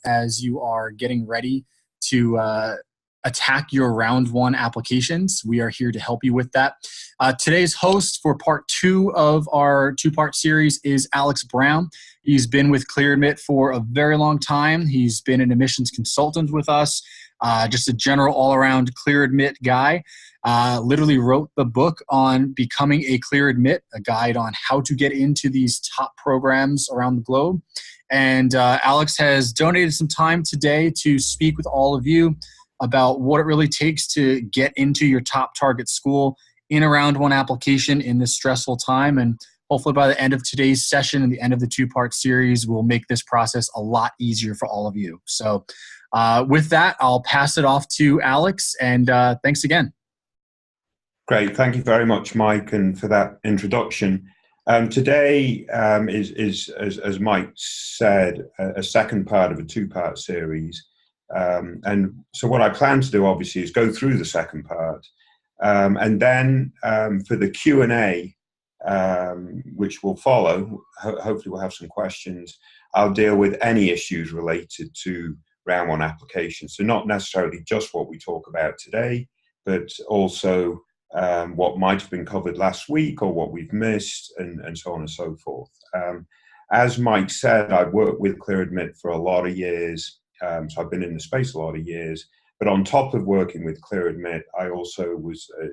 as you are getting ready to attack your round one applications. We are here to help you with that. Today's host for part 2 of our 2-part series is Alex Brown. He's been with ClearAdmit for a very long time. He's been an admissions consultant with us, just a general all-around ClearAdmit guy. Literally wrote the book on becoming a ClearAdmit, a guide on how to get into these top programs around the globe. And Alex has donated some time today to speak with all of you about what it really takes to get into your top target school in a round one application in this stressful time. And hopefully by the end of today's session and the end of the 2-part series, we'll make this process a lot easier for all of you. So with that, I'll pass it off to Alex, and thanks again. Great. Thank you very much, Mike, and for that introduction. Today is, as Mike said, a second part of a 2-part series. And so what I plan to do, obviously, is go through the second part. And then for the Q&A, which will follow, hopefully we'll have some questions, I'll deal with any issues related to round one applications. So not necessarily just what we talk about today, but also what might have been covered last week or what we've missed, and so on and so forth. As Mike said, I've worked with ClearAdmit for a lot of years. So I've been in the space a lot of years, but on top of working with ClearAdmit, I also was a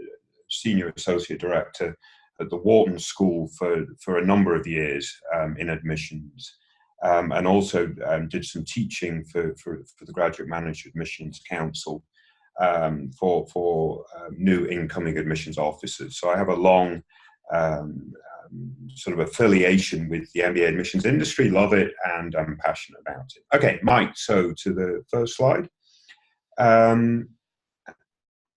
senior associate director at the Wharton School for a number of years in admissions, and also did some teaching for the Graduate Managed Admissions Council for new incoming admissions officers. So I have a long sort of affiliation with the MBA admissions industry, love it, and I'm passionate about it. Okay, Mike, so to the first slide.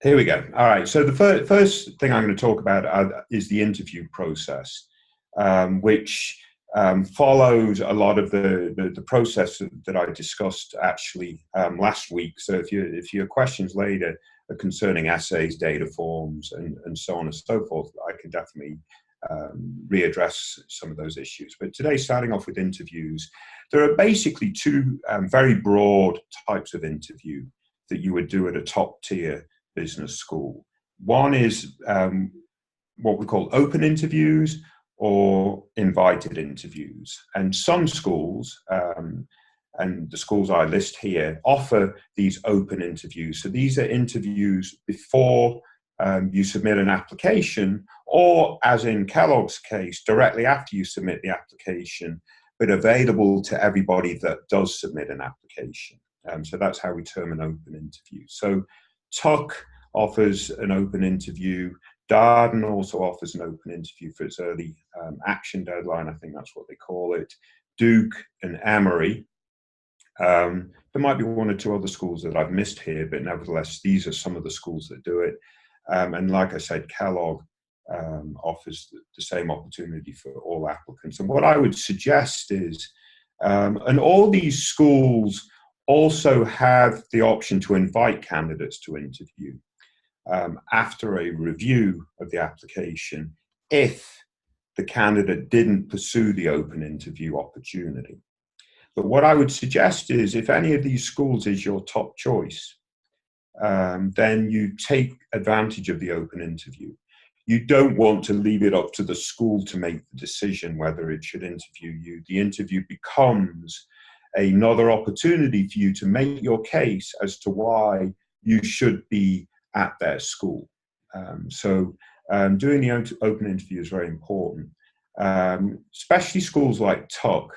Here we go. All right, so the first thing I'm going to talk about is the interview process, which follows a lot of the process that I discussed actually last week. So if your questions later are concerning essays, data forms, and so on and so forth, I can definitely readdress some of those issues. But today, starting off with interviews, there are basically 2 very broad types of interview that you would do at a top tier business school. One is what we call open interviews or invited interviews. And some schools, and the schools I list here, offer these open interviews. So these are interviews before you submit an application, or as in Kellogg's case, directly after you submit the application, but available to everybody that does submit an application. So that's how we term an open interview. So Tuck offers an open interview. Darden also offers an open interview for its early action deadline. I think that's what they call it. Duke and Emory. There might be 1 or 2 other schools that I've missed here, but nevertheless, these are some of the schools that do it. And like I said, Kellogg offers the same opportunity for all applicants. And what I would suggest is, and all these schools also have the option to invite candidates to interview after a review of the application if the candidate didn't pursue the open interview opportunity. But what I would suggest is, if any of these schools is your top choice, then you take advantage of the open interview. You don't want to leave it up to the school to make the decision whether it should interview you. The interview becomes another opportunity for you to make your case as to why you should be at their school. So doing the open interview is very important, especially schools like Tuck,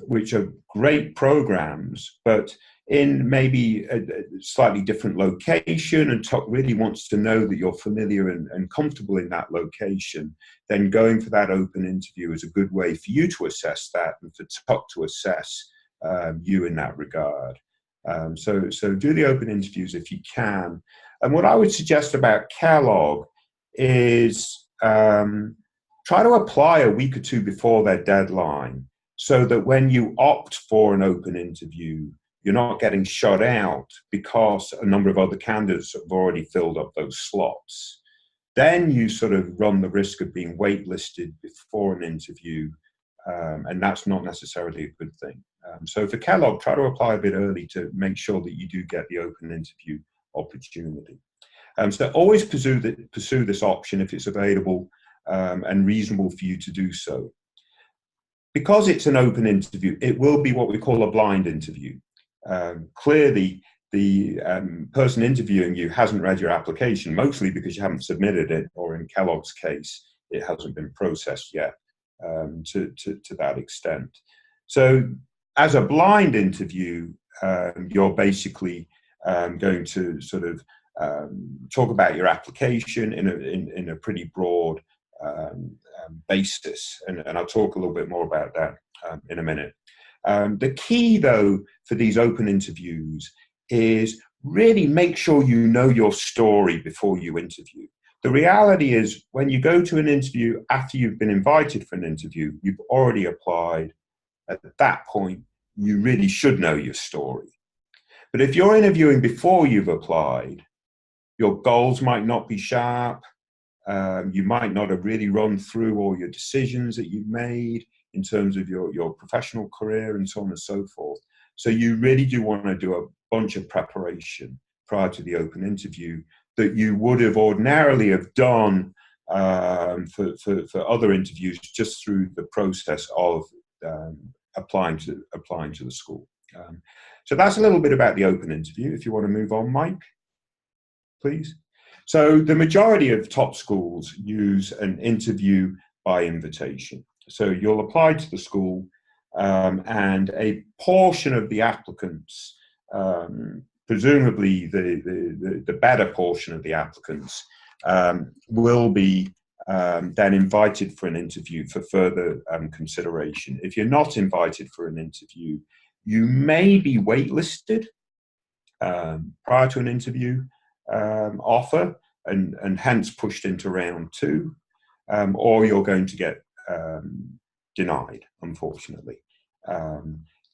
which are great programs, but in maybe a slightly different location, and Tuck really wants to know that you're familiar and comfortable in that location, then going for that open interview is a good way for you to assess that and for Tuck to assess you in that regard. So do the open interviews if you can. And what I would suggest about Kellogg is try to apply a week or 2 before their deadline, so that when you opt for an open interview, you're not getting shut out because a number of other candidates have already filled up those slots. Then you sort of run the risk of being waitlisted before an interview, and that's not necessarily a good thing. So for Kellogg, try to apply a bit early to make sure that you do get the open interview opportunity. So always pursue this option if it's available and reasonable for you to do so. Because it's an open interview, it will be what we call a blind interview. Clearly, the person interviewing you hasn't read your application, mostly because you haven't submitted it, or in Kellogg's case, it hasn't been processed yet to that extent. So as a blind interview, you're basically going to sort of talk about your application in a pretty broad basis, and I'll talk a little bit more about that in a minute. The key, though, for these open interviews is really make sure you know your story before you interview. The reality is, when you go to an interview after you've been invited for an interview, you've already applied. At that point, you really should know your story. But if you're interviewing before you've applied, your goals might not be sharp. You might not have really run through all your decisions that you've made in terms of your professional career and so on and so forth. So you really do want to do a bunch of preparation prior to the open interview that you would have ordinarily have done for other interviews just through the process of applying to the school. So that's a little bit about the open interview. If you want to move on, Mike, please. So the majority of top schools use an interview by invitation. So you'll apply to the school, and a portion of the applicants, presumably the better portion of the applicants, will be then invited for an interview for further consideration. If you're not invited for an interview, you may be waitlisted prior to an interview offer and hence pushed into round two, or you're going to get denied, unfortunately.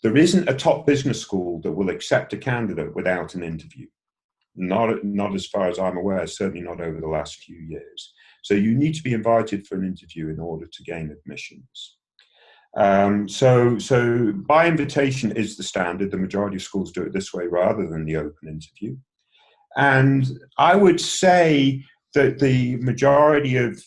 There isn't a top business school that will accept a candidate without an interview. Not as far as I'm aware, certainly not over the last few years. So you need to be invited for an interview in order to gain admissions. So by invitation is the standard. The majority of schools do it this way rather than the open interview. And I would say that the majority of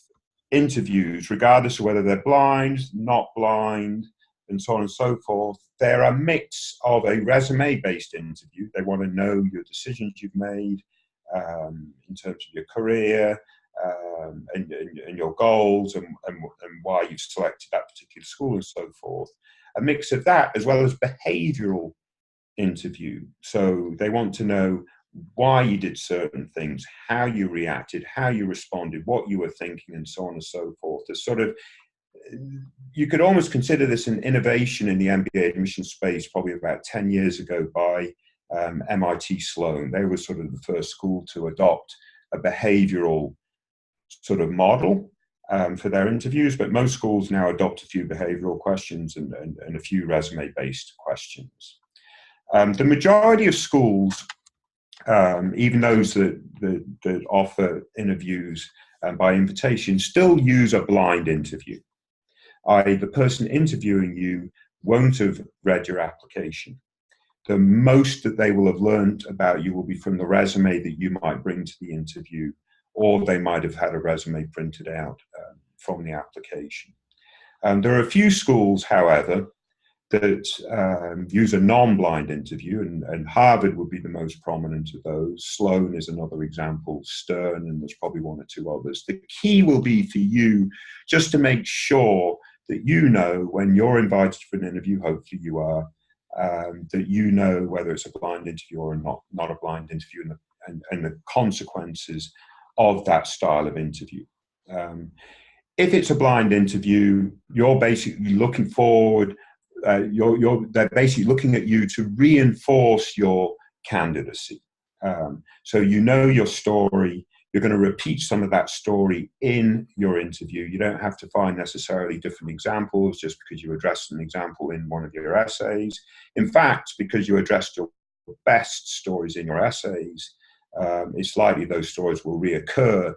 interviews, regardless of whether they're blind, not blind, and so on and so forth, they're a mix of a resume-based interview. They want to know your decisions you've made in terms of your career and your goals and why you've selected that particular school and so forth. A mix of that as well as behavioral interview. So they want to know why you did certain things, how you reacted, how you responded, what you were thinking, and so on and so forth. It's sort of, you could almost consider this an innovation in the MBA admission space probably about 10 years ago by MIT Sloan. They were sort of the first school to adopt a behavioral sort of model for their interviews, but most schools now adopt a few behavioral questions and a few resume-based questions. The majority of schools, even those that offer interviews by invitation, still use a blind interview. The person interviewing you won't have read your application. The most that they will have learned about you will be from the resume that you might bring to the interview, or they might have had a resume printed out from the application. There are a few schools, however, that use a non-blind interview, and Harvard would be the most prominent of those. Sloan is another example, Stern, and there's probably one or two others. The key will be for you just to make sure that you know when you're invited for an interview, hopefully you are, that you know whether it's a blind interview or not a blind interview, and the consequences of that style of interview. If it's a blind interview, you're basically looking forward, they're basically looking at you to reinforce your candidacy. So you know your story. You're going to repeat some of that story in your interview. You don't have to find necessarily different examples just because you addressed an example in one of your essays. In fact, because you addressed your best stories in your essays, it's likely those stories will reoccur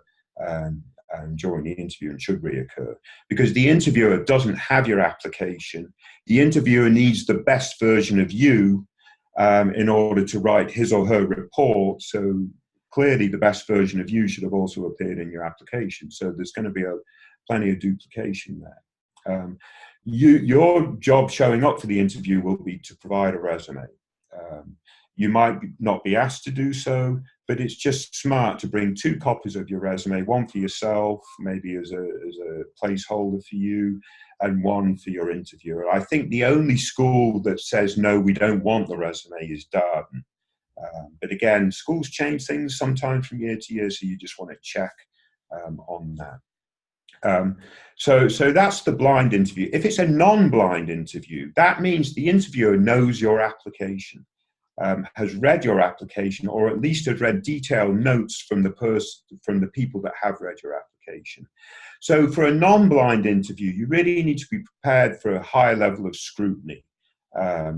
during the interview and should reoccur, because the interviewer doesn't have your application. The interviewer needs the best version of you in order to write his or her report. So clearly the best version of you should have also appeared in your application. So there's going to be plenty of duplication there. Your job showing up for the interview will be to provide a resume. You might not be asked to do so, but it's just smart to bring 2 copies of your resume, one for yourself, maybe as a placeholder for you, and one for your interviewer. I think the only school that says, no, we don't want the resume is Darden. But again, schools change things sometimes from year to year, so you just want to check on that. So that's the blind interview. If it's a non-blind interview, that means the interviewer knows your application, has read your application, or at least has read detailed notes from the people that have read your application. So for a non-blind interview, you really need to be prepared for a high level of scrutiny.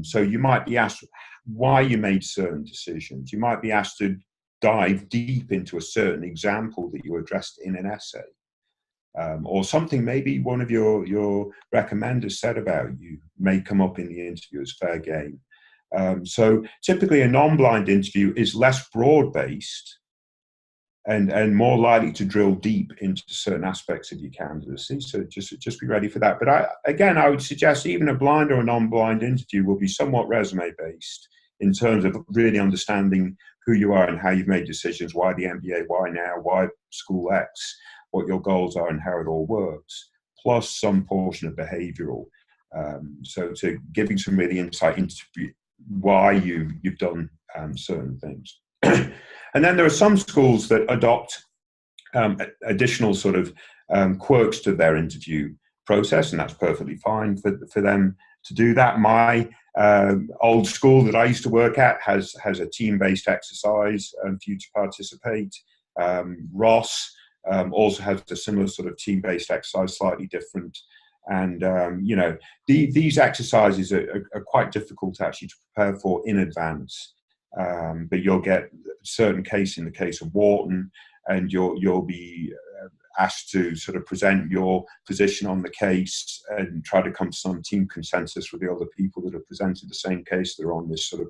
So you might be asked why you made certain decisions. You might be asked to dive deep into a certain example that you addressed in an essay. Or something maybe one of your recommenders said about you may come up in the interview as fair game. So typically a non-blind interview is less broad-based and more likely to drill deep into certain aspects of your candidacy. So just be ready for that. But I would suggest even a blind or a non-blind interview will be somewhat resume-based in terms of really understanding who you are and how you've made decisions, why the MBA, why now, why school X, what your goals are and how it all works, plus some portion of behavioral. So to giving some really insight into why you've done certain things. And then there are some schools that adopt additional sort of quirks to their interview process, and that's perfectly fine for them to do that. My old school that I used to work at has a team-based exercise for you to participate. Ross also has a similar sort of team-based exercise, slightly different. And, these exercises are quite difficult actually to prepare for in advance. But you'll get a certain case in the case of Wharton, and you'll be asked to sort of present your position on the case and try to come to some team consensus with the other people that have presented the same case. They're on this sort of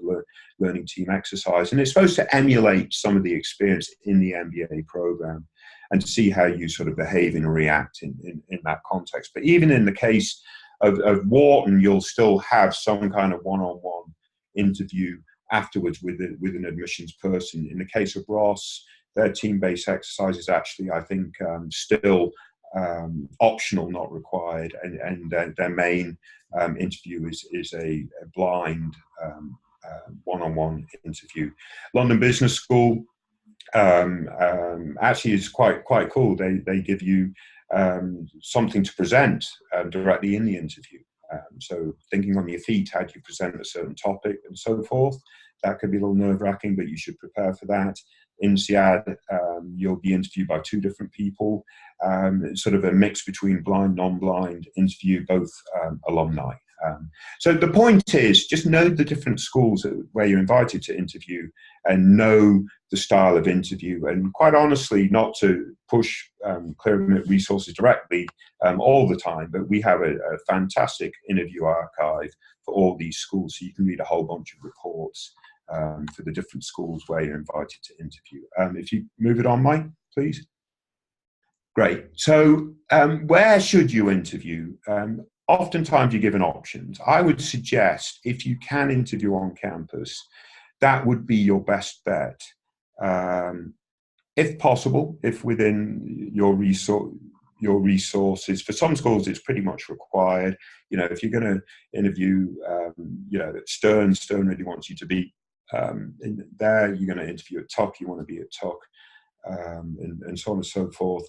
learning team exercise. And it's supposed to emulate some of the experience in the MBA program and to see how you sort of behave and react in that context. But even in the case of Wharton, you'll still have some kind of one-on-one interview afterwards with an admissions person. In the case of Ross, their team-based exercise is actually, I think, still optional, not required, and their main interview is a blind one-on-one interview. London Business School actually is quite cool. They give you something to present directly in the interview. So thinking on your feet, how do you present a certain topic and so forth. That could be a little nerve-wracking, but you should prepare for that. In INSEAD, you'll be interviewed by 2 different people, sort of a mix between blind, non-blind interview, both alumni. So the point is, just know the different schools where you're invited to interview and know the style of interview. And quite honestly, not to push Clear resources directly all the time, but we have a fantastic interview archive for all these schools. So you can read a whole bunch of reports for the different schools where you're invited to interview. If you move it on, Mike, please. Great. So where should you interview? Oftentimes you're given options. I would suggest if you can interview on campus, that would be your best bet. If possible, if within your resources. For some schools, it's pretty much required. If you're going to interview, Stern really wants you to be in there. You're going to interview at Tuck, you want to be at Tuck, and so on and so forth.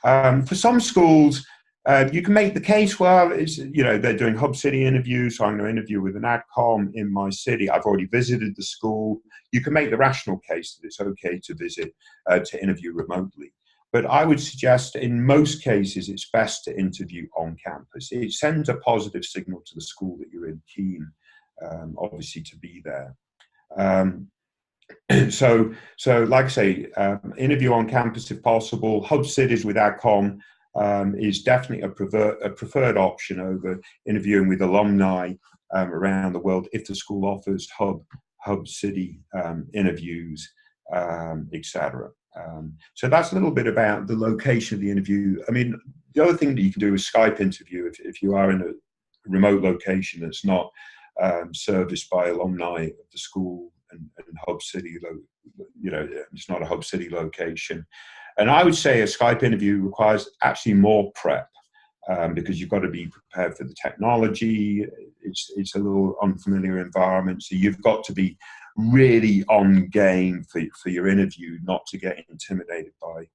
For some schools, you can make the case, well, they're doing hub city interviews, so I'm going to interview with an AdCom in my city. I've already visited the school. You can make the rational case that it's okay to visit, to interview remotely. But I would suggest in most cases, it's best to interview on campus. It sends a positive signal to the school that you're keen, obviously, to be there. So like I say, interview on campus if possible. Hub cities with AdCom is definitely a preferred option over interviewing with alumni around the world if the school offers hub city interviews, etc. So that's a little bit about the location of the interview. I mean, the other thing that you can do is Skype interview if you are in a remote location that's not serviced by alumni of the school and hub city. You know, it's not a hub city location. And I would say a Skype interview requires actually more prep because you've got to be prepared for the technology. It's a little unfamiliar environment, so you've got to be really on game for your interview, not to get intimidated by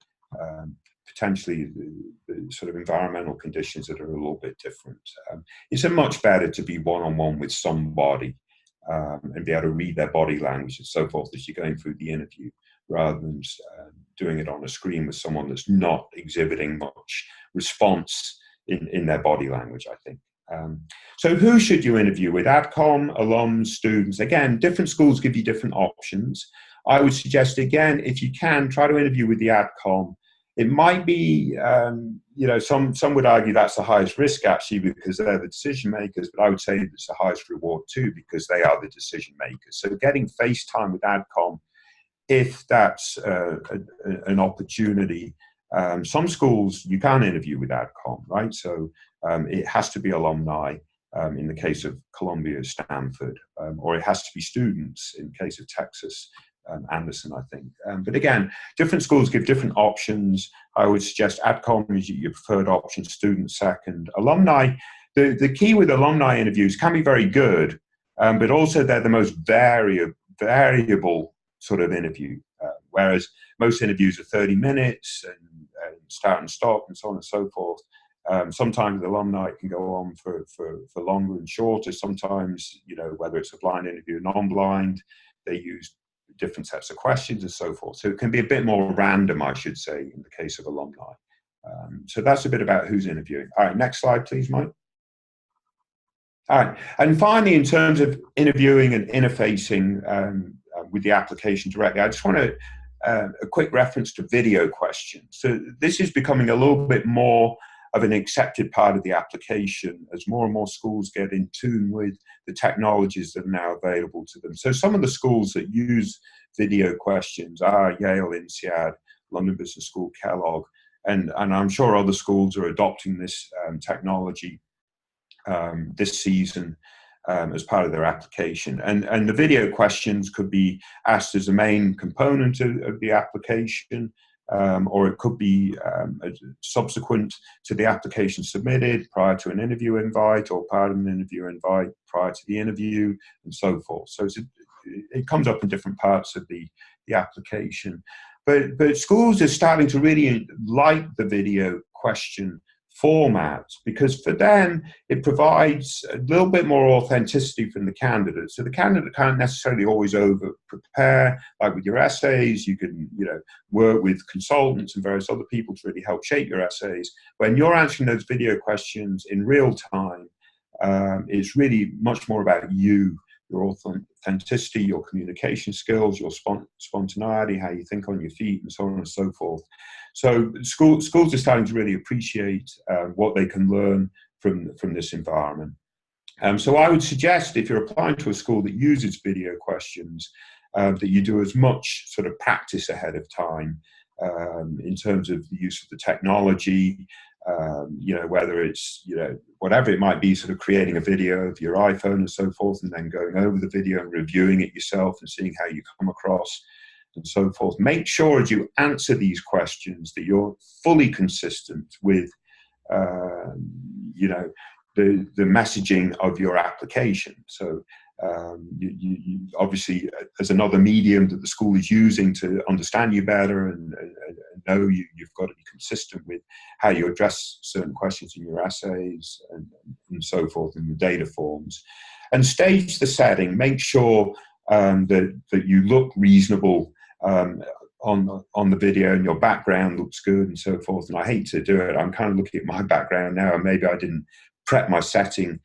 potentially the sort of environmental conditions that are a little bit different. It's a much better to be one-on-one with somebody and be able to read their body language and so forth as you're going through the interview, rather than doing it on a screen with someone that's not exhibiting much response in their body language, I think. So who should you interview with? AdCom, alums, students. Again, different schools give you different options. I would suggest, again, if you can, try to interview with the AdCom. It might be, you know, some would argue that's the highest risk actually because they're the decision makers, but I would say it's the highest reward too because they are the decision makers. So getting face time with AdCom, if that's an opportunity. Some schools you can interview with AdCom, right? So it has to be alumni in the case of Columbia, Stanford, or it has to be students in the case of Texas, Anderson, I think. But again, different schools give different options. I would suggest AdCom is your preferred option, students second. Alumni, the key with alumni interviews can be very good, but also they're the most variable sort of interview, whereas most interviews are 30 minutes and start and stop and so on and so forth. Sometimes the alumni can go on for longer and shorter. Sometimes, you know, whether it's a blind interview or non-blind, they use different sets of questions and so forth. So it can be a bit more random, I should say, in the case of alumni. So that's a bit about who's interviewing. All right, next slide, please, Mike. All right, and finally, in terms of interviewing and interfacing with the application directly, I just want to a quick reference to video questions. So this is becoming a little bit more of an accepted part of the application as more and more schools get in tune with the technologies that are now available to them. So some of the schools that use video questions are Yale, INSEAD, London Business School, Kellogg, and I'm sure other schools are adopting this technology this season as part of their application. And the video questions could be asked as a main component of the application, or it could be subsequent to the application submitted, prior to an interview invite, or part of an interview invite prior to the interview, and so forth. So it comes up in different parts of the application. But schools are starting to really like the video question format because for them it provides a little bit more authenticity from the candidate. So the candidate can't necessarily always over prepare, like with your essays. You can, you know, work with consultants and various other people to really help shape your essays. When you're answering those video questions in real time, it's really much more about you, your authenticity, your communication skills, your spontaneity, how you think on your feet, and so on and so forth. So schools are starting to really appreciate what they can learn from this environment. So I would suggest if you're applying to a school that uses video questions, that you do as much sort of practice ahead of time in terms of the use of the technology, you know, whether it's, you know, whatever it might be, sort of creating a video of your iPhone and so forth, and then going over the video and reviewing it yourself and seeing how you come across and so forth. Make sure as you answer these questions that you're fully consistent with, you know, the messaging of your application. So you obviously, as another medium that the school is using to understand you better and know you've got to be consistent with how you address certain questions in your essays and so forth in the data forms. And stage the setting. Make sure that you look reasonable on the video, and your background looks good and so forth. And I hate to do it. I'm kind of looking at my background now, and maybe I didn't prep my setting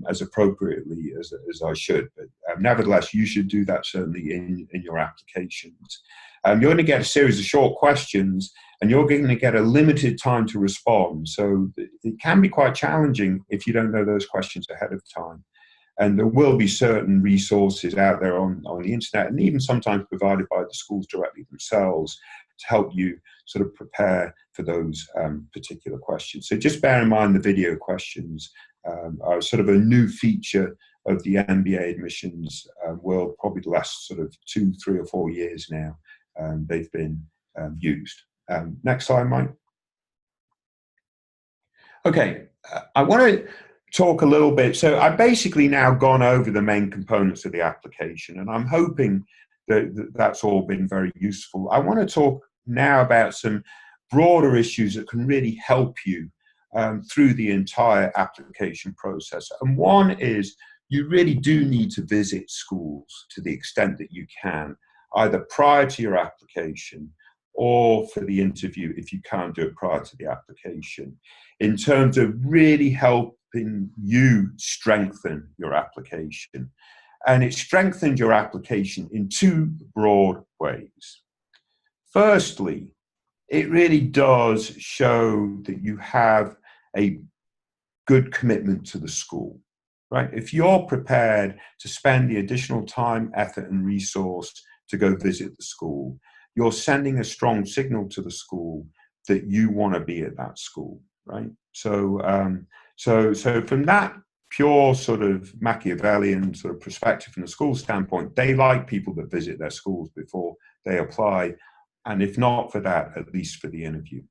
as appropriately as I should. But nevertheless, you should do that certainly in your applications. You're going to get a series of short questions, and you're going to get a limited time to respond. So it can be quite challenging if you don't know those questions ahead of time. And there will be certain resources out there on the internet, and even sometimes provided by the schools directly themselves, to help you sort of prepare for those particular questions. So just bear in mind the video questions are sort of a new feature of the MBA admissions world, probably the last sort of 2, 3 or 4 years now. They've been used. Next slide, Mike. Okay, I want to talk a little bit. So I've basically now gone over the main components of the application, and I'm hoping that that's all been very useful. I want to talk now about some broader issues that can really help you through the entire application process. And one is you really do need to visit schools to the extent that you can, either prior to your application or for the interview if you can't do it prior to the application, in terms of really helping you strengthen your application. And it strengthens your application in 2 broad ways. Firstly, it really does show that you have a good commitment to the school, right? If you're prepared to spend the additional time, effort, and resource to go visit the school, you're sending a strong signal to the school that you want to be at that school, right? So from that pure sort of Machiavellian sort of perspective from the school standpoint, they like people that visit their schools before they apply, and if not for that, at least for the interview.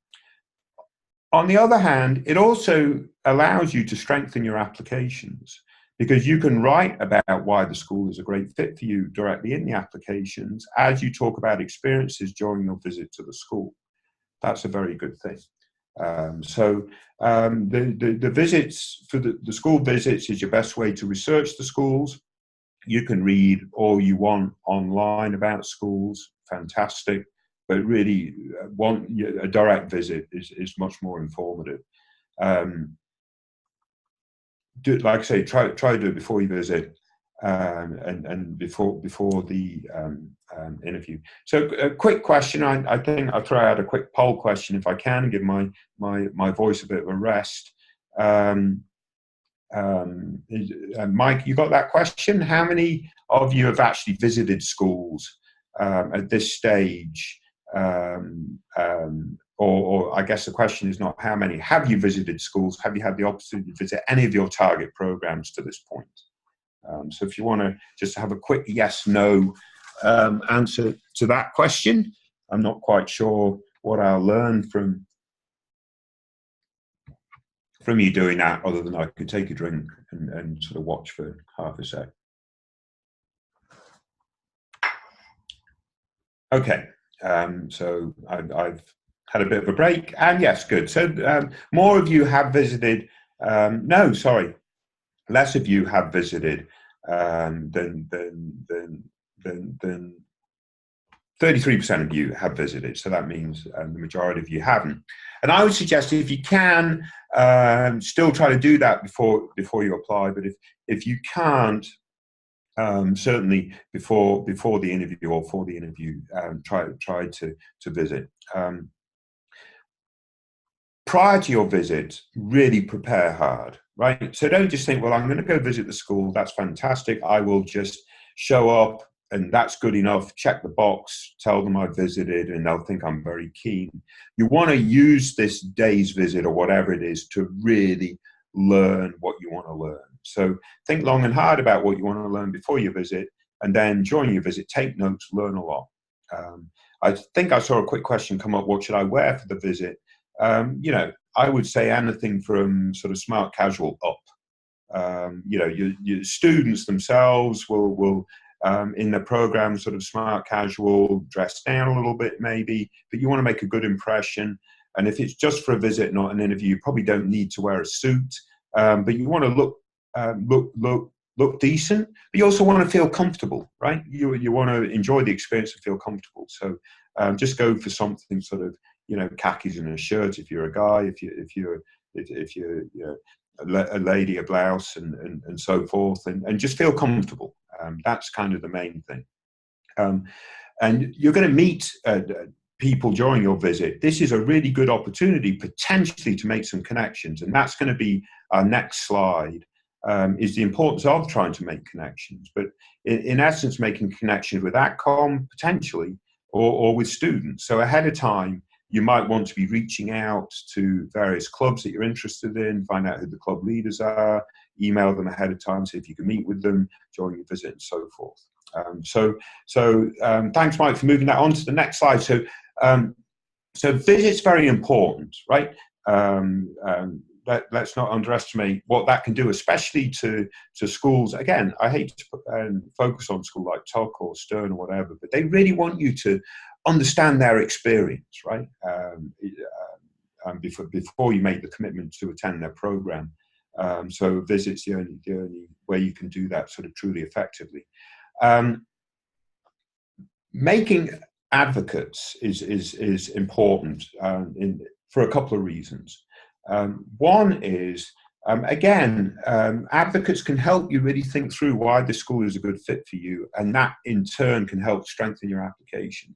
On the other hand, it also allows you to strengthen your applications, because you can write about why the school is a great fit for you directly in the applications as you talk about experiences during your visit to the school. That's a very good thing. The visits, for the school visits, is your best way to research the schools. You can read all you want online about schools, fantastic, but really a direct visit is much more informative. Like I say, try to do it before you visit and before the interview. So a quick question. I think I'll throw out a quick poll question if I can, and give my voice a bit of a rest. Mike, you got that question? How many of you have actually visited schools at this stage? Or I guess the question is not how many. Have you visited schools? Have you had the opportunity to visit any of your target programs to this point? So if you want to just have a quick yes/no answer to that question. I'm not quite sure what I'll learn from you doing that, other than I could take a drink and sort of watch for half a sec. Okay, so I've had a bit of a break, and yes, good. So more of you have visited. No, sorry, less of you have visited than 33% of you have visited. So that means the majority of you haven't. And I would suggest, if you can, still try to do that before you apply. But if you can't, certainly before the interview or for the interview, try to visit. Prior to your visit, really prepare hard, right? So don't just think, well, I'm going to go visit the school. That's fantastic. I will just show up and that's good enough. Check the box, tell them I visited, and they'll think I'm very keen. You want to use this day's visit or whatever it is to really learn what you want to learn. So think long and hard about what you want to learn before you visit, and then during your visit, take notes, learn a lot. I think I saw a quick question come up, what should I wear for the visit? I would say anything from sort of smart casual up. Your students themselves will in the program sort of smart casual, dress down a little bit maybe, but you want to make a good impression. And if it's just for a visit, not an interview, you probably don't need to wear a suit, but you want to look decent, but you also want to feel comfortable, right? You want to enjoy the experience and feel comfortable. So just go for something sort of, khakis and a shirt if you're a guy. If you're a lady a blouse and so forth, and just feel comfortable. That's kind of the main thing. And you're going to meet people during your visit. This is a really good opportunity potentially to make some connections, and that's going to be our next slide, is the importance of trying to make connections, but in essence making connections with ACCOM potentially, or with students. So ahead of time you might want to be reaching out to various clubs that you're interested in, find out who the club leaders are, email them ahead of time, see if you can meet with them during your visit and so forth. Thanks, Mike, for moving that on to the next slide. So visit's very important, right? Let's not underestimate what that can do, especially to schools. Again, I hate to focus on school like Tuck or Stern or whatever, but they really want you to understand their experience, right? Before you make the commitment to attend their program. So visit's the only way you can do that sort of truly effectively. Making advocates is important for a couple of reasons. One is, again, advocates can help you really think through why the school is a good fit for you, and that in turn can help strengthen your application.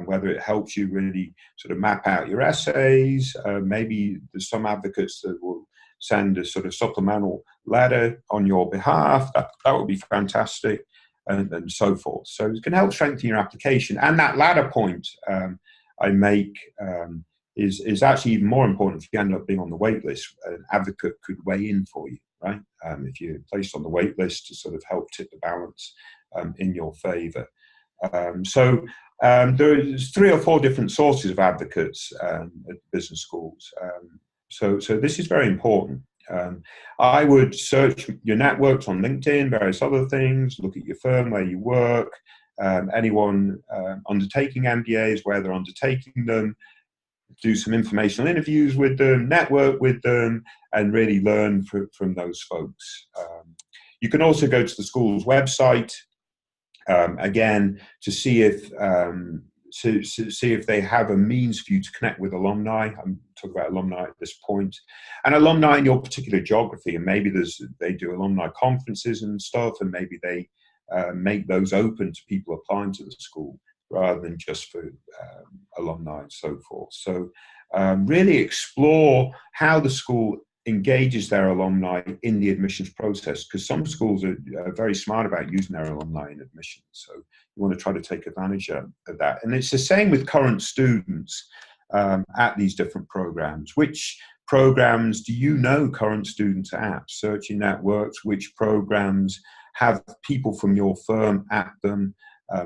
Whether it helps you really sort of map out your essays, maybe there's some advocates that will send a sort of supplemental letter on your behalf. That would be fantastic, and so forth. So it can help strengthen your application. And that latter point I make is actually even more important if you end up being on the wait list. An advocate could weigh in for you, right? If you're placed on the wait list to sort of help tip the balance in your favor. There's 3 or 4 different sources of advocates at business schools. So this is very important. I would search your networks on LinkedIn, various other things, look at your firm where you work, anyone undertaking MBAs, where they're undertaking them, do some informational interviews with them, network with them, and really learn from those folks. You can also go to the school's website, again, to see if they have a means for you to connect with alumni. I'm talking about alumni at this point, and alumni in your particular geography. And maybe they do alumni conferences and stuff, and maybe they make those open to people applying to the school rather than just for alumni and so forth. So really explore how the school engages their alumni in the admissions process, because some schools are very smart about using their alumni in admissions. So you want to try to take advantage of that. And it's the same with current students at these different programs. Which programs do you know current students at? Searching networks, which programs have people from your firm at them,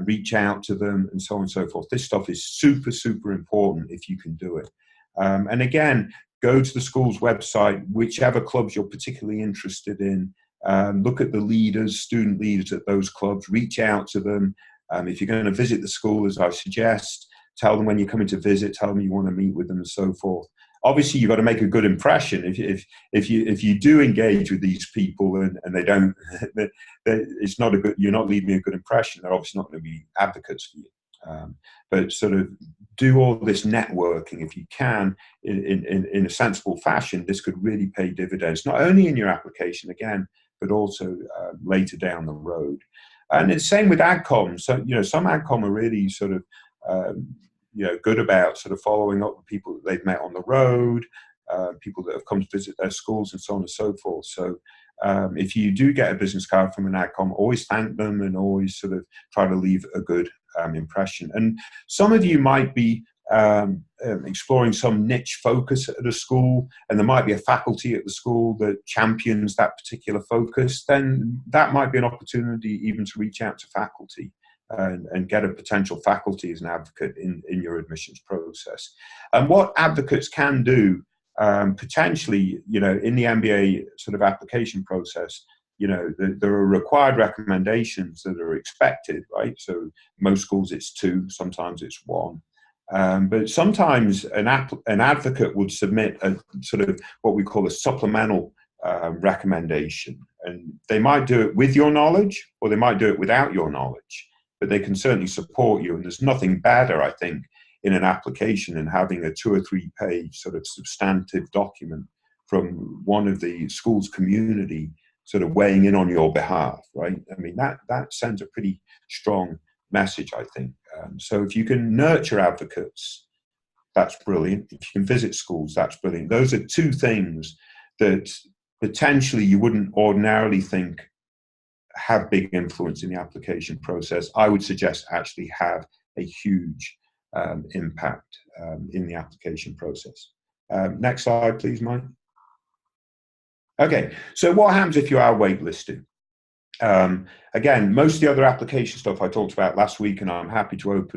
reach out to them, and so on and so forth. This stuff is super, super important if you can do it. And again, go to the school's website, whichever clubs you're particularly interested in, look at the leaders, student leaders at those clubs, reach out to them. If you're going to visit the school, as I suggest, tell them when you're coming to visit, tell them you want to meet with them and so forth. Obviously, you've got to make a good impression. If you do engage with these people and they don't, it's not a good. You're not leaving a good impression. They're obviously not going to be advocates for you. But sort of do all this networking if you can in a sensible fashion. This could really pay dividends, not only in your application again, but also later down the road. And it's the same with AdCom. So some AdCom are really sort of good about sort of following up with people that they've met on the road, people that have come to visit their schools, and so on and so forth. So if you do get a business card from an AdCom, always thank them and always sort of try to leave a good impression. And some of you might be exploring some niche focus at a school, and there might be a faculty at the school that champions that particular focus. Then that might be an opportunity even to reach out to faculty and get a potential faculty as an advocate in your admissions process. And what advocates can do potentially, in the MBA sort of application process, there are required recommendations that are expected, right? So most schools it's 2, sometimes it's 1. But sometimes an advocate would submit a sort of what we call a supplemental recommendation. And they might do it with your knowledge, or they might do it without your knowledge, but they can certainly support you. And there's nothing better, I think, in an application than having a 2 or 3 page sort of substantive document from one of the school's community sort of weighing in on your behalf, right? I mean, that sends a pretty strong message, I think. So if you can nurture advocates, that's brilliant. If you can visit schools, that's brilliant. Those are two things that potentially you wouldn't ordinarily think have big influence in the application process. I would suggest actually have a huge impact in the application process. Next slide, please, Mike. Okay, so what happens if you are waitlisted? Again, most of the other application stuff I talked about last week, and I'm happy to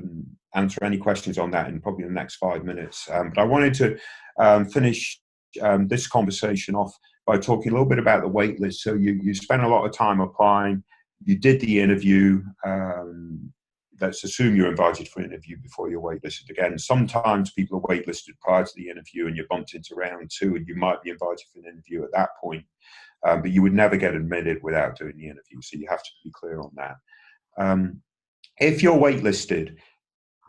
answer any questions on that in probably the next 5 minutes. But I wanted to finish this conversation off by talking a little bit about the waitlist. So you spent a lot of time applying, you did the interview. Let's assume you're invited for an interview before you're waitlisted again. Sometimes people are waitlisted prior to the interview and you're bumped into round 2 and you might be invited for an interview at that point. But you would never get admitted without doing the interview, so you have to be clear on that. If you're waitlisted,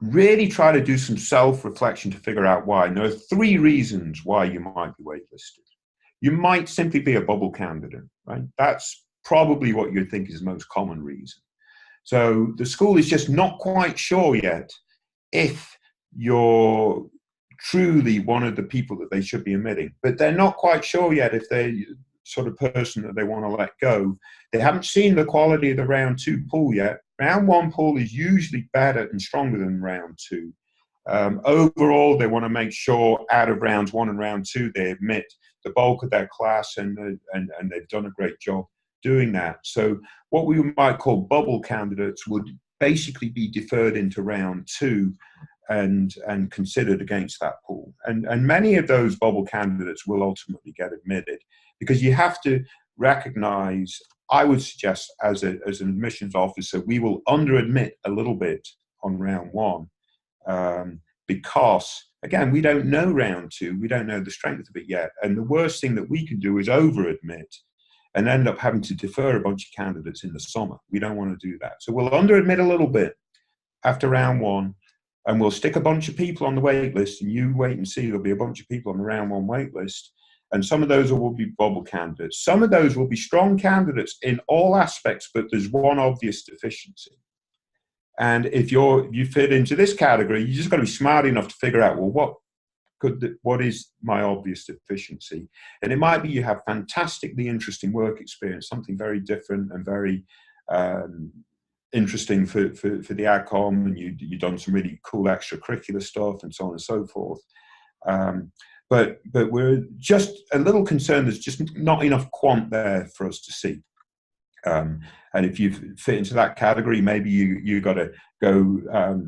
really try to do some self-reflection to figure out why. And there are 3 reasons why you might be waitlisted. You might simply be a bubble candidate, right? That's probably what you'd think is the most common reason. So the school is just not quite sure yet if you're truly one of the people that they should be admitting, but they're not quite sure yet if they're sort of person that they want to let go. They haven't seen the quality of the round 2 pool yet. Round 1 pool is usually better and stronger than round 2. Overall, they want to make sure out of rounds 1 and round 2, they admit the bulk of their class, and they've done a great job doing that. So what we might call bubble candidates would basically be deferred into round 2 and considered against that pool. And many of those bubble candidates will ultimately get admitted, because you have to recognize, I would suggest as an admissions officer, we will under-admit a little bit on round 1 because, again, we don't know round 2, we don't know the strength of it yet. And the worst thing that we can do is over-admit and end up having to defer a bunch of candidates in the summer. We don't want to do that. So we'll under-admit a little bit after round 1, and we'll stick a bunch of people on the wait list, and you wait and see, there'll be a bunch of people on the round 1 wait list. And some of those will be bubble candidates. Some of those will be strong candidates in all aspects, but there's one obvious deficiency. And if you fit into this category, you just got to be smart enough to figure out, well, what is my obvious deficiency? And it might be you have fantastically interesting work experience, something very different and very interesting for the AdCom, and you've done some really cool extracurricular stuff and so on and so forth. But we're just a little concerned there's just not enough quant there for us to see. And if you fit into that category, maybe you got to go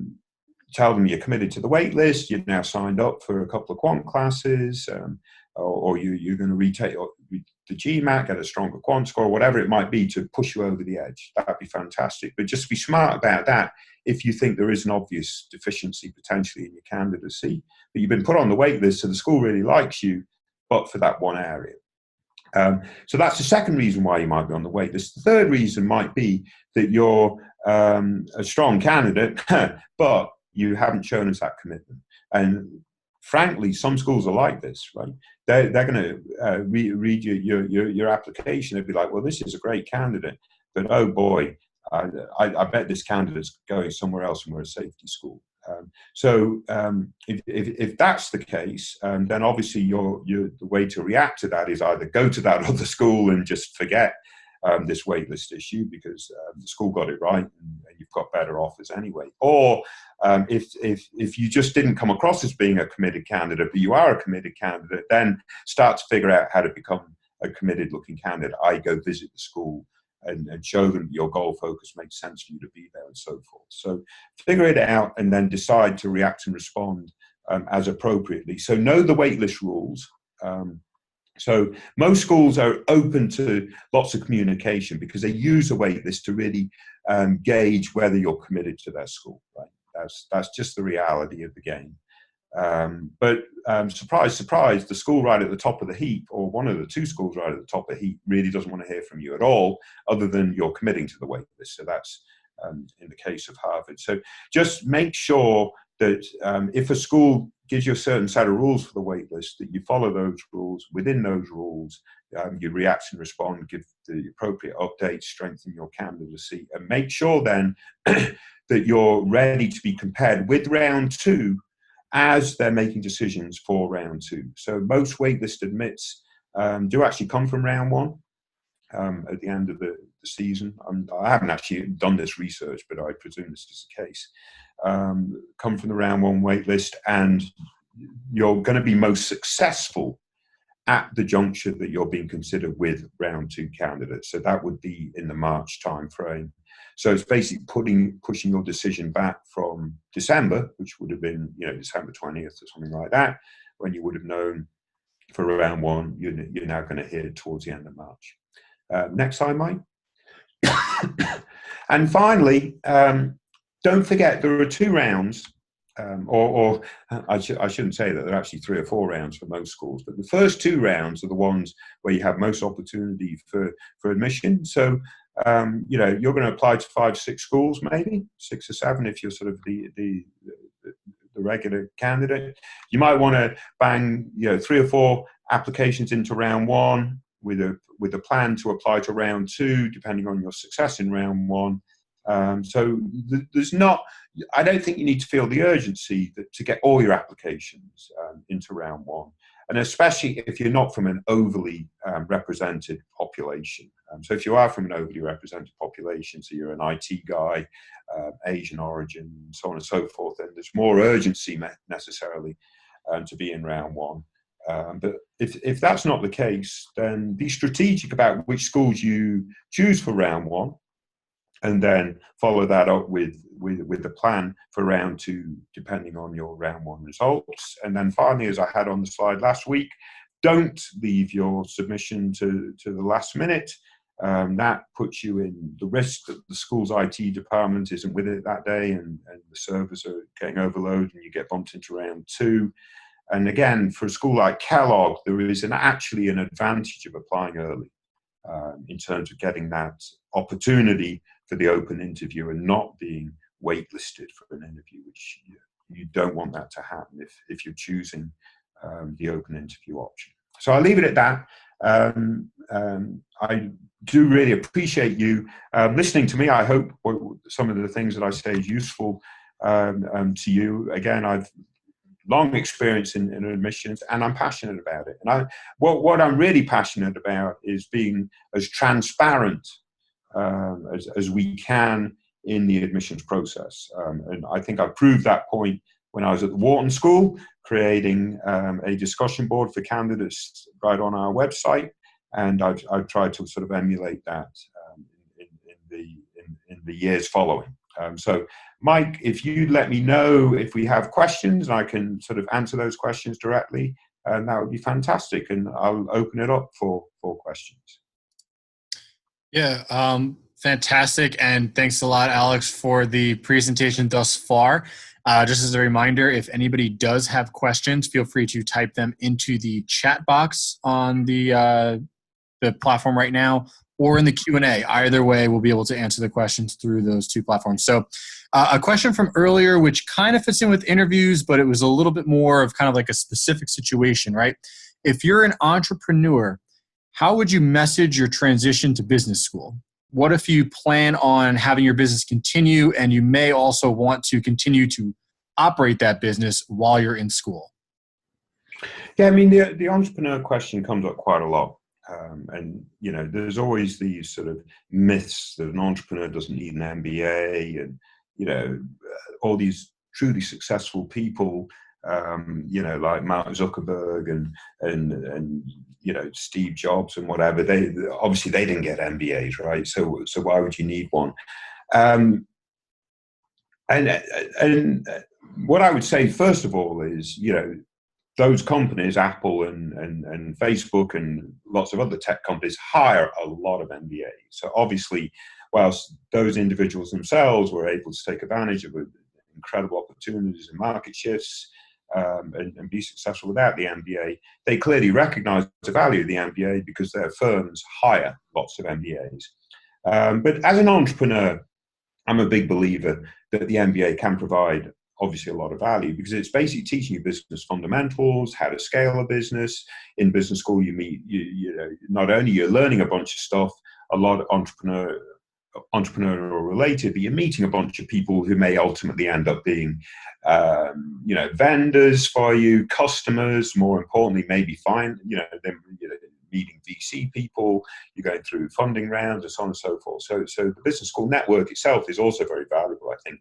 tell them you're committed to the wait list, you've now signed up for a couple of quant classes, or you're going to retake the GMAT, get a stronger quant score, whatever it might be to push you over the edge. That'd be fantastic. But just be smart about that if you think there is an obvious deficiency potentially in your candidacy, but you've been put on the wait list, so the school really likes you, but for that one area. So that's the second reason why you might be on the wait list. The third reason might be that you're a strong candidate, but you haven't shown us that commitment. And frankly, some schools are like this, right? They're going to read your application. They'll be like, well, this is a great candidate, but oh boy, I bet this candidate's going somewhere else and we're a safety school. If that's the case, then obviously the way to react to that is either go to that other school and just forget this waitlist issue because the school got it right and you've got better offers anyway. Or if you just didn't come across as being a committed candidate, but you are a committed candidate, then start to figure out how to become a committed looking candidate. Go visit the school and show them your goal focus makes sense for you to be there and so forth. So figure it out and then decide to react and respond as appropriately. So know the waitlist rules. So most schools are open to lots of communication because they use a waitlist to really gauge whether you're committed to their school. Right? That's just the reality of the game. But surprise, surprise, the school right at the top of the heap, or one of the 2 schools right at the top of the heap, really doesn't want to hear from you at all, other than you're committing to the waitlist. So that's in the case of Harvard. So just make sure that if a school gives you a certain set of rules for the waitlist, that you follow those rules. Within those rules, you react and respond, give the appropriate updates, strengthen your candidacy, and make sure then that you're ready to be compared with round two as they're making decisions for round two. So most waitlist admits do actually come from round one at the end of the season. I haven't actually done this research, but I presume this is the case. Come from the round one waitlist, and you're going to be most successful at the juncture that you're being considered with round two candidates. So that would be in the March timeframe. So it's basically pushing your decision back from December, which would have been, December 20th or something like that, when you would have known for round one. You're now going to hear towards the end of March. Next slide, Mike. And finally, don't forget there are 2 rounds, or I shouldn't say that there are actually 3 or 4 rounds for most schools, but the first 2 rounds are the ones where you have most opportunity for admission. So, you're going to apply to 5 or 6 schools, maybe 6 or 7 if you're sort of the regular candidate. You might want to bang 3 or 4 applications into round one with a plan to apply to round 2, depending on your success in round 1. So I don't think you need to feel the urgency to get all your applications into round 1, and especially if you're not from an overly represented population. So if you are from an overly represented population, so you're an IT guy, Asian origin, so on and so forth, then there's more urgency necessarily to be in round 1. But if that's not the case, then be strategic about which schools you choose for round 1, and then follow that up with a plan for round 2, depending on your round 1 results. And then finally, as I had on the slide last week, don't leave your submission to the last minute. That puts you in the risk that the school's IT department isn't with it that day, and the servers are getting overloaded, and you get bumped into round 2. And again, for a school like Kellogg, there is actually an advantage of applying early in terms of getting that opportunity for the open interview and not being waitlisted for an interview, which you don't want that to happen if you're choosing the open interview option. So I'll leave it at that. I do really appreciate you listening to me. I hope some of the things that I say is useful to you. Again, I've long experience in admissions, and I'm passionate about it. And what I'm really passionate about is being as transparent as we can in the admissions process. And I think I proved that point when I was at the Wharton School, creating a discussion board for candidates right on our website. And I've tried to sort of emulate that in the years following. So, Mike, if you let me know if we have questions, I can sort of answer those questions directly, and that would be fantastic. And I'll open it up for questions. Yeah, fantastic. And thanks a lot, Alex, for the presentation thus far. Just as a reminder, if anybody does have questions, feel free to type them into the chat box on the platform right now, or in the Q&A. Either way, we'll be able to answer the questions through those 2 platforms. So a question from earlier, which kind of fits in with interviews, but it was a little bit more of kind of like a specific situation, right? If you're an entrepreneur, how would you message your transition to business school? What if you plan on having your business continue, and you may also want to continue to operate that business while you're in school? Yeah, I mean, the entrepreneur question comes up quite a lot. And, there's always these sort of myths that an entrepreneur doesn't need an MBA, and, all these truly successful people, like Mark Zuckerberg and Steve Jobs and whatever, they didn't get MBAs, right? So why would you need one? And what I would say, first of all, is, those companies, Apple and Facebook and lots of other tech companies, hire a lot of MBAs. So obviously, whilst those individuals themselves were able to take advantage of incredible opportunities and market shifts and be successful without the MBA, they clearly recognize the value of the MBA because their firms hire lots of MBAs. But as an entrepreneur, I'm a big believer that the MBA can provide obviously a lot of value, because it's basically teaching you business fundamentals, how to scale a business. In business school, you meet, you know, not only you're learning a bunch of stuff, a lot of entrepreneurial related, but you're meeting a bunch of people who may ultimately end up being, you know, vendors for you, customers, more importantly, maybe meeting VC people, you're going through funding rounds and so on and so forth. So the business school network itself is also very valuable, I think,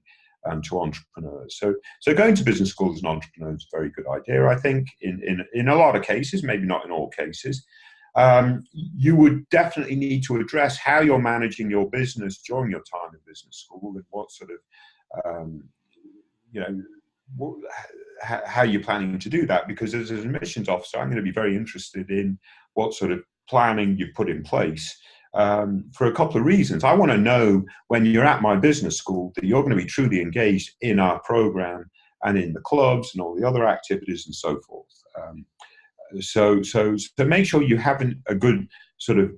to entrepreneurs. So going to business school as an entrepreneur is a very good idea, I think, in a lot of cases, maybe not in all cases. You would definitely need to address how you're managing your business during your time in business school, and what sort of, you know, how you're planning to do that. Because as an admissions officer, I'm going to be very interested in what sort of planning you put in place, for a couple of reasons. I want to know when you're at my business school that you're going to be truly engaged in our program and in the clubs and all the other activities and so forth. So make sure you have a good sort of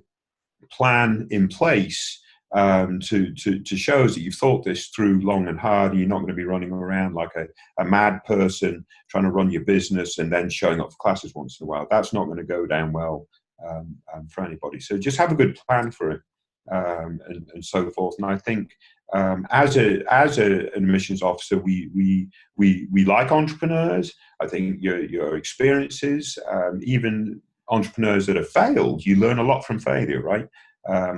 plan in place, to show us that you've thought this through long and hard, and you're not going to be running around like a mad person trying to run your business and then showing up for classes once in a while. That's not going to go down well, for anybody. So just have a good plan for it, and so forth. And I think, as an admissions officer, we like entrepreneurs. I think your experiences, even entrepreneurs that have failed, you learn a lot from failure, right?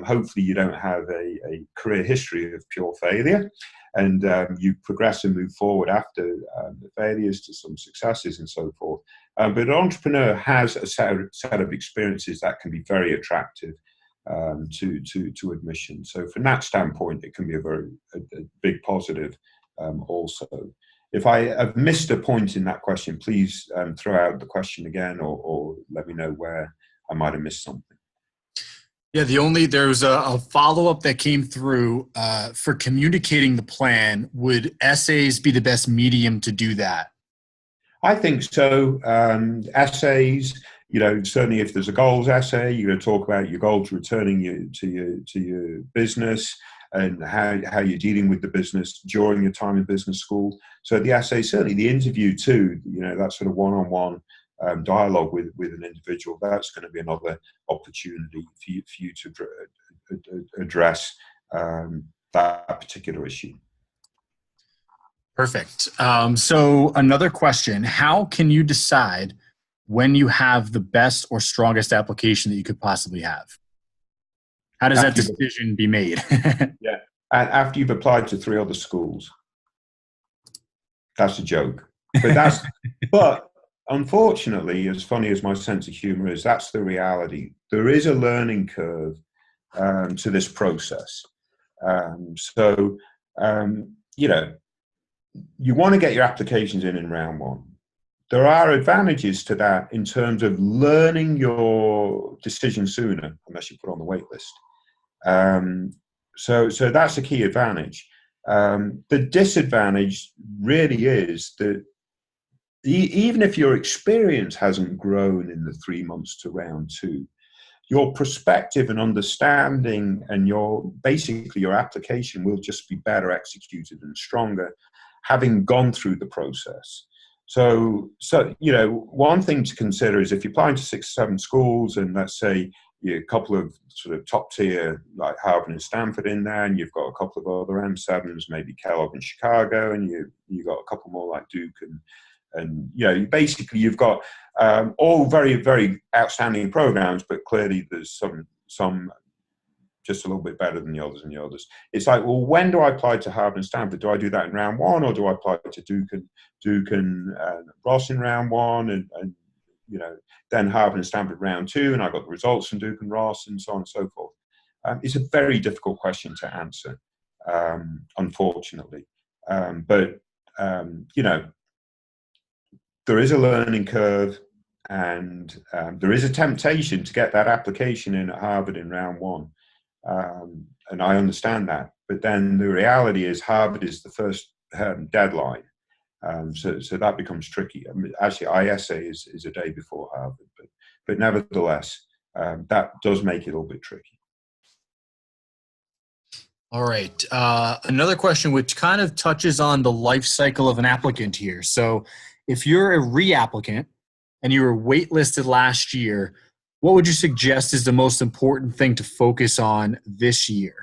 Hopefully you don't have a career history of pure failure, and you progress and move forward after the failures to some successes and so forth. But an entrepreneur has a set of experiences that can be very attractive, to admission. So from that standpoint, it can be a big positive, also. If I have missed a point in that question, please throw out the question again, or let me know where I might have missed something. Yeah, there's a follow-up that came through, for communicating the plan. Would essays be the best medium to do that? I think so. Essays, you know, certainly if there's a goals essay, you're going to talk about your goals returning to your business, and how you're dealing with the business during your time in business school. So the essay, certainly the interview too, you know, that sort of one-on-one dialogue with an individual, that's going to be another opportunity for you to address that particular issue. Perfect. So another question: how can you decide when you have the best or strongest application that you could possibly have? How does that decision be made? Yeah, and after you've applied to 3 other schools. That's a joke, but unfortunately, as funny as my sense of humor is, that's the reality. There is a learning curve, to this process. You know, you want to get your applications in round 1. There are advantages to that in terms of learning your decision sooner, unless you put on the wait list. So that's a key advantage. The disadvantage really is that even if your experience hasn't grown in the 3 months to round 2, your perspective and understanding and basically your application will just be better executed and stronger, having gone through the process. So you know, one thing to consider is if you're applying to 6 or 7 schools, and let's say you're a couple of sort of top tier like Harvard and Stanford in there, and you've got a couple of other M7s, maybe Kellogg and Chicago, and you've got a couple more like Duke and you know, basically you've got all very, very outstanding programs, but clearly there's some just a little bit better than the others. It's like, well, when do I apply to Harvard and Stanford? Do I do that in round 1, or do I apply to Duke and Ross in round 1, and you know, then Harvard and Stanford round 2, and I got the results from Duke and Ross, and so on and so forth? It's a very difficult question to answer, unfortunately. But you know, there is a learning curve, and there is a temptation to get that application in at Harvard in round 1. And I understand that, but then the reality is Harvard is the first deadline, so that becomes tricky. I mean, actually, ISA is a day before Harvard, but nevertheless, that does make it a little bit tricky. All right. Another question which kind of touches on the life cycle of an applicant here. So, if you're a reapplicant and you were waitlisted last year, what would you suggest is the most important thing to focus on this year?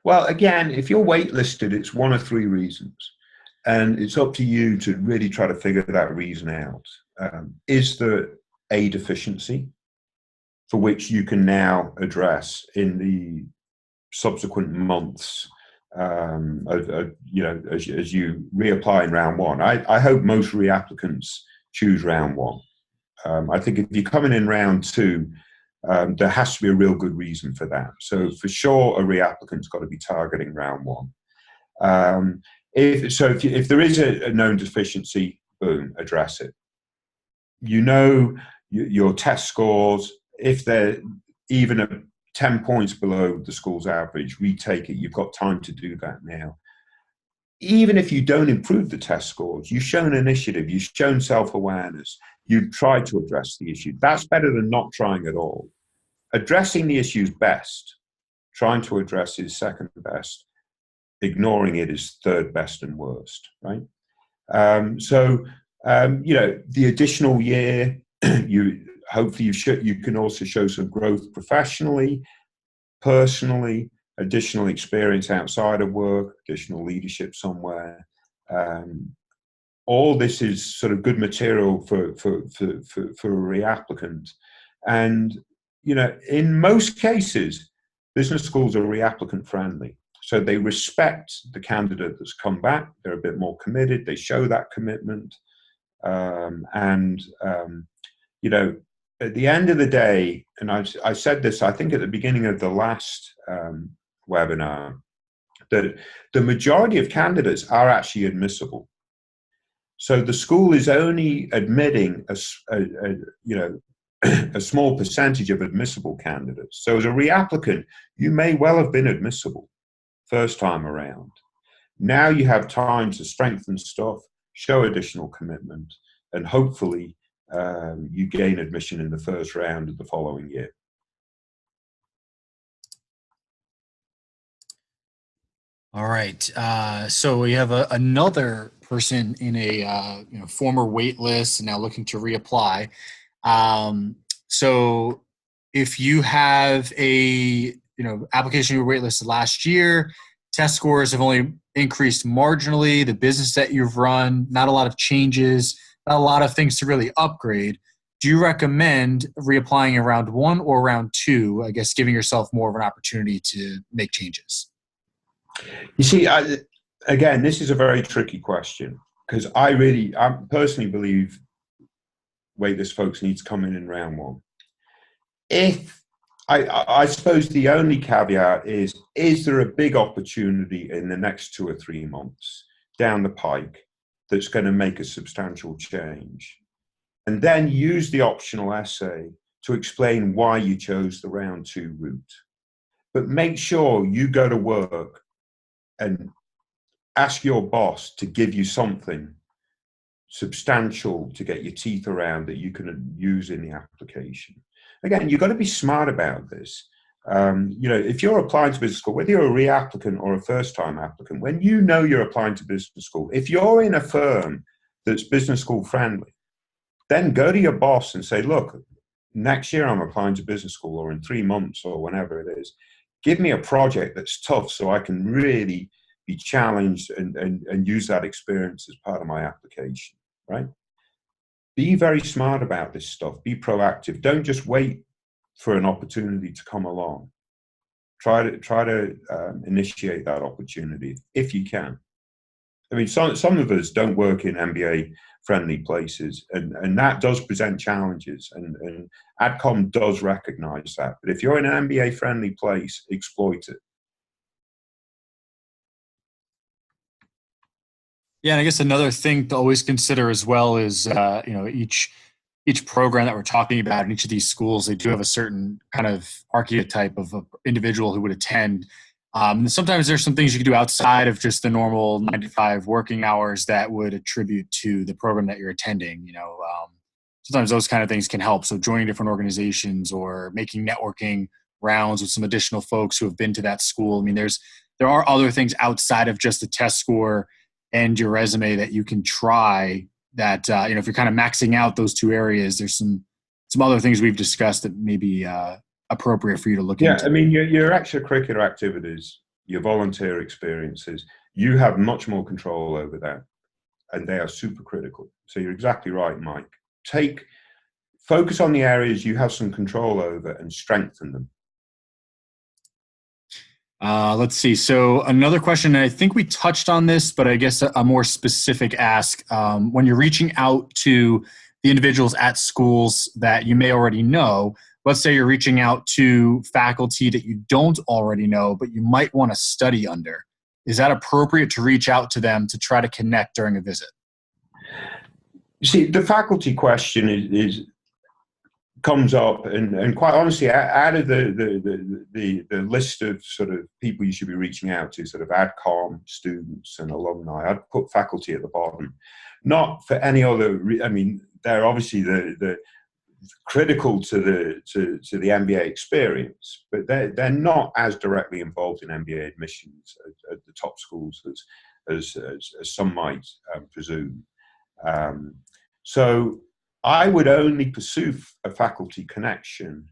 Well, again, if you're waitlisted, it's one of three reasons. And it's up to you to really try to figure that reason out. Is there a deficiency for which you can now address in the subsequent months, as you reapply in round one? I hope most reapplicants choose round one. I think if you're coming in round two, there has to be a real good reason for that. So for sure, a reapplicant's got to be targeting round one. If there is a known deficiency, boom, address it. You know your test scores, if they're even 10 points below the school's average, retake it. You've got time to do that now. Even if you don't improve the test scores, you've shown initiative, you've shown self-awareness, you've tried to address the issue. That's better than not trying at all. Addressing the issue is best. Trying to address is second best. Ignoring it is third best and worst, right? The additional year, hopefully you can also show some growth professionally, personally, additional experience outside of work, additional leadership somewhere. All this is sort of good material for a reapplicant. And, in most cases, business schools are reapplicant friendly. So they respect the candidate that's come back. They're a bit more committed. They show that commitment. At the end of the day, and I said this, I think at the beginning of the last webinar, that the majority of candidates are actually admissible. So the school is only admitting a small percentage of admissible candidates. So as a reapplicant, you may well have been admissible first time around. Now you have time to strengthen stuff, show additional commitment, and hopefully you gain admission in the first round of the following year. All right. So we have another person in a former wait list and now looking to reapply. So if you have a application you were waitlisted last year, test scores have only increased marginally, the business that you've run, not a lot of changes, not a lot of things to really upgrade. Do you recommend reapplying in round one or round two, I guess giving yourself more of an opportunity to make changes? You see, again, this is a very tricky question because I personally believe waitlist folks need to come in round one. I suppose the only caveat is there a big opportunity in the next 2 or 3 months down the pike that's going to make a substantial change? And then use the optional essay to explain why you chose the round two route. But make sure you go to work and ask your boss to give you something substantial to get your teeth around that you can use in the application. Again, you've got to be smart about this. If you're applying to business school, whether you're a reapplicant or a first-time applicant, when you know you're applying to business school, if you're in a firm that's business school friendly, then go to your boss and say, look, next year I'm applying to business school, or in 3 months or whenever it is. Give me a project that's tough so I can really be challenged and use that experience as part of my application, right? Be very smart about this stuff. Be proactive. Don't just wait for an opportunity to come along. Try to initiate that opportunity if you can. I mean, some of us don't work in MBA-friendly places, and that does present challenges, and AdCom does recognize that. But if you're in an MBA-friendly place, exploit it. Yeah, and I guess another thing to always consider as well is, each program that we're talking about in each of these schools, they do have a certain kind of archetype of an individual who would attend. And sometimes there's some things you can do outside of just the normal 9 to 5 working hours that would attribute to the program that you're attending. Sometimes those kind of things can help. So joining different organizations or making networking rounds with some additional folks who have been to that school. I mean, there are other things outside of just the test score and your resume that you can try that, if you're kind of maxing out those two areas, there's some other things we've discussed that may be appropriate for you to look Yeah, into. I mean, your extracurricular activities, your volunteer experiences, you have much more control over that, and they are super critical. So you're exactly right, Mike. Focus on the areas you have some control over and strengthen them. Let's see. So another question, and I think we touched on this, but I guess a more specific ask. When you're reaching out to the individuals at schools that you may already know, let's say you're reaching out to faculty that you don't already know, but you might want to study under. Is that appropriate to reach out to them to try to connect during a visit? You see, the faculty question comes up, and quite honestly, out of the list of sort of people you should be reaching out to, sort of AdCom, students and alumni, I'd put faculty at the bottom. Not for any other, I mean, they're obviously the critical to the MBA experience, but they're not as directly involved in MBA admissions at the top schools as some might presume. So I would only pursue a faculty connection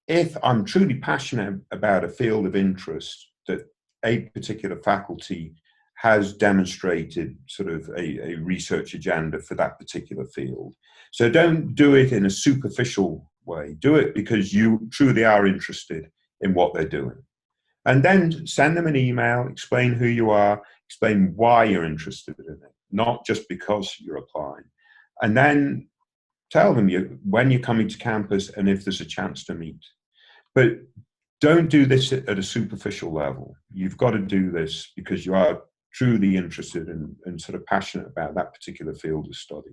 if I'm truly passionate about a field of interest that a particular faculty has demonstrated sort of a research agenda for that particular field. So don't do it in a superficial way. Do it because you truly are interested in what they're doing. And then send them an email, explain who you are, explain why you're interested in it, not just because you're applying. And then tell them when you're coming to campus and if there's a chance to meet. But don't do this at a superficial level. You've got to do this because you are truly interested and sort of passionate about that particular field of study.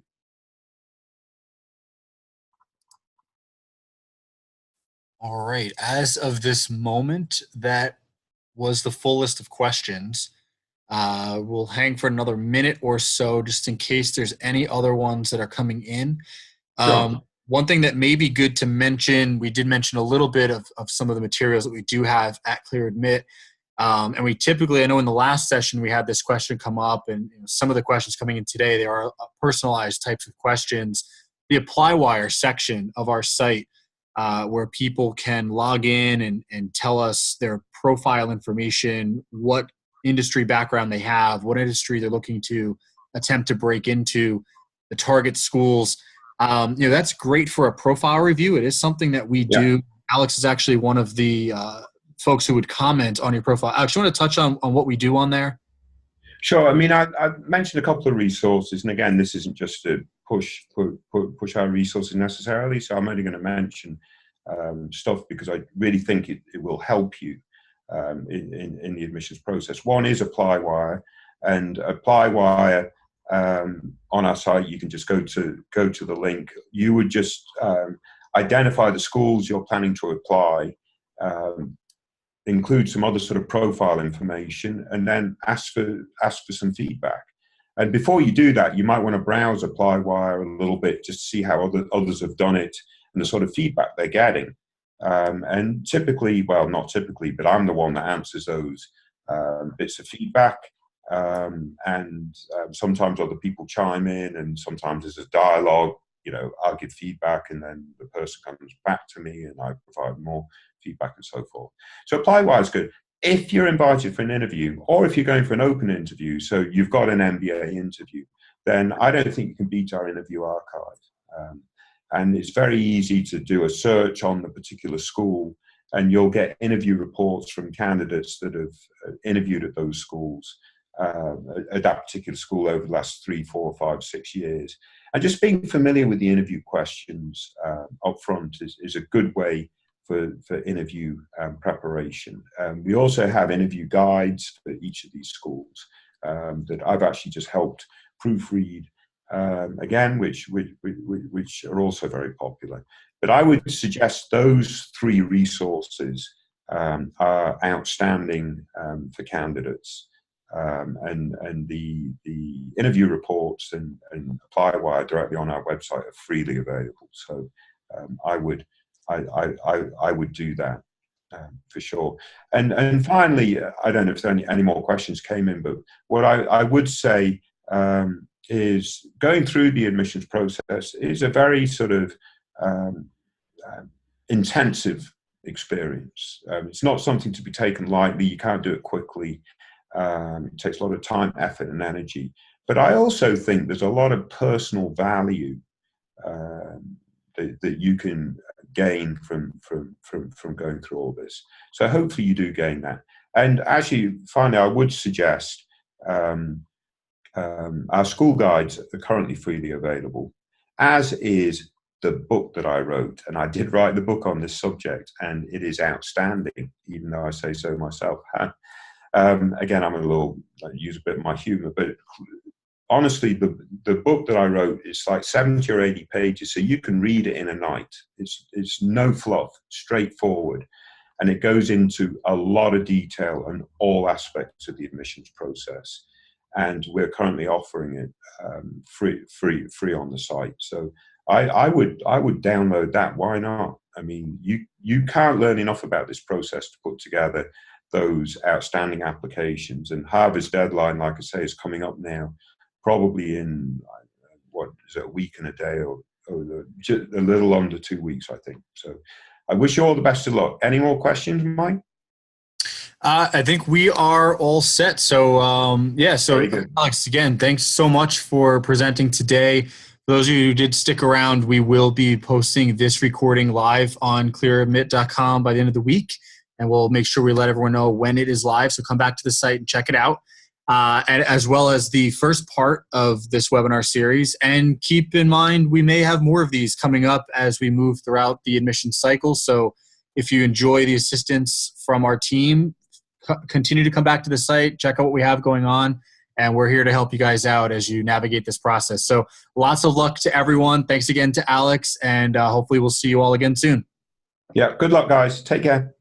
All right. As of this moment, that was the full list of questions. We'll hang for another minute or so just in case there's any other ones that are coming in. Sure. One thing that may be good to mention, we did mention a little bit of some of the materials that we do have at Clear Admit. And we typically, I know in the last session we had this question come up, and some of the questions coming in today, they are personalized types of questions. The Apply Wire section of our site, where people can log in and tell us their profile information, what industry background they have, what industry they're looking to attempt to break into, the target schools. That's great for a profile review. It is something that we do. Alex is actually one of the folks who would comment on your profile. Alex, you want to touch on what we do on there? Sure. I mean, I mentioned a couple of resources, and again, this isn't just to push our resources necessarily. So I'm only going to mention stuff because I really think it will help you in the admissions process. One is ApplyWire, and ApplyWire on our site, you can just go to the link. You would just identify the schools you're planning to apply. Include some other sort of profile information, and then ask for some feedback. And before you do that, you might want to browse ApplyWire a little bit just to see how others have done it and the sort of feedback they're getting. And typically, well, not typically, but I'm the one that answers those bits of feedback. And sometimes other people chime in, and sometimes there's a dialogue. I'll give feedback, and then the person comes back to me, and I provide more feedback and so forth. So ApplyWire is good. If you're invited for an interview, or if you're going for an open interview, so you've got an MBA interview, then I don't think you can beat our interview archive. And it's very easy to do a search on the particular school, and you'll get interview reports from candidates that have interviewed at those schools, at that particular school over the last 3, 4, 5, 6 years. And just being familiar with the interview questions up front is a good way for interview preparation. We also have interview guides for each of these schools that I've actually just helped proofread, again, which are also very popular. But I would suggest those 3 resources are outstanding for candidates. And the interview reports and ApplyWire directly on our website are freely available. So I would do that. for sure. And finally, I don't know if any more questions came in, but what I would say is going through the admissions process is a very sort of intensive experience. It's not something to be taken lightly. You can't do it quickly. It takes a lot of time, effort, and energy. But I also think there's a lot of personal value that you can gain from going through all this. So hopefully you do gain that. And actually, finally, I would suggest our school guides are currently freely available, as is the book that I wrote. And I did write the book on this subject, and it is outstanding, even though I say so myself. Again, I use a bit of my humor, but honestly, the book that I wrote is like 70 or 80 pages, so you can read it in a night. It's no fluff, straightforward, and it goes into a lot of detail on all aspects of the admissions process. And we're currently offering it free on the site. So I would download that. Why not? I mean, you can't learn enough about this process to put together those outstanding applications. And Harvard's deadline, like I say, is coming up now, probably in what is it, a week and a day, or a little under 2 weeks, I think. So I wish you all the best of luck. Any more questions, Mike? I think we are all set. So, Alex, again, thanks so much for presenting today. For those of you who did stick around, we will be posting this recording live on clearadmit.com by the end of the week, and we'll make sure we let everyone know when it is live. So come back to the site and check it out, and as well as the first part of this webinar series. And keep in mind, we may have more of these coming up as we move throughout the admission cycle. So if you enjoy the assistance from our team, continue to come back to the site, check out what we have going on, and we're here to help you guys out as you navigate this process. So lots of luck to everyone. Thanks again to Alex, and hopefully we'll see you all again soon. Yeah, good luck, guys. Take care.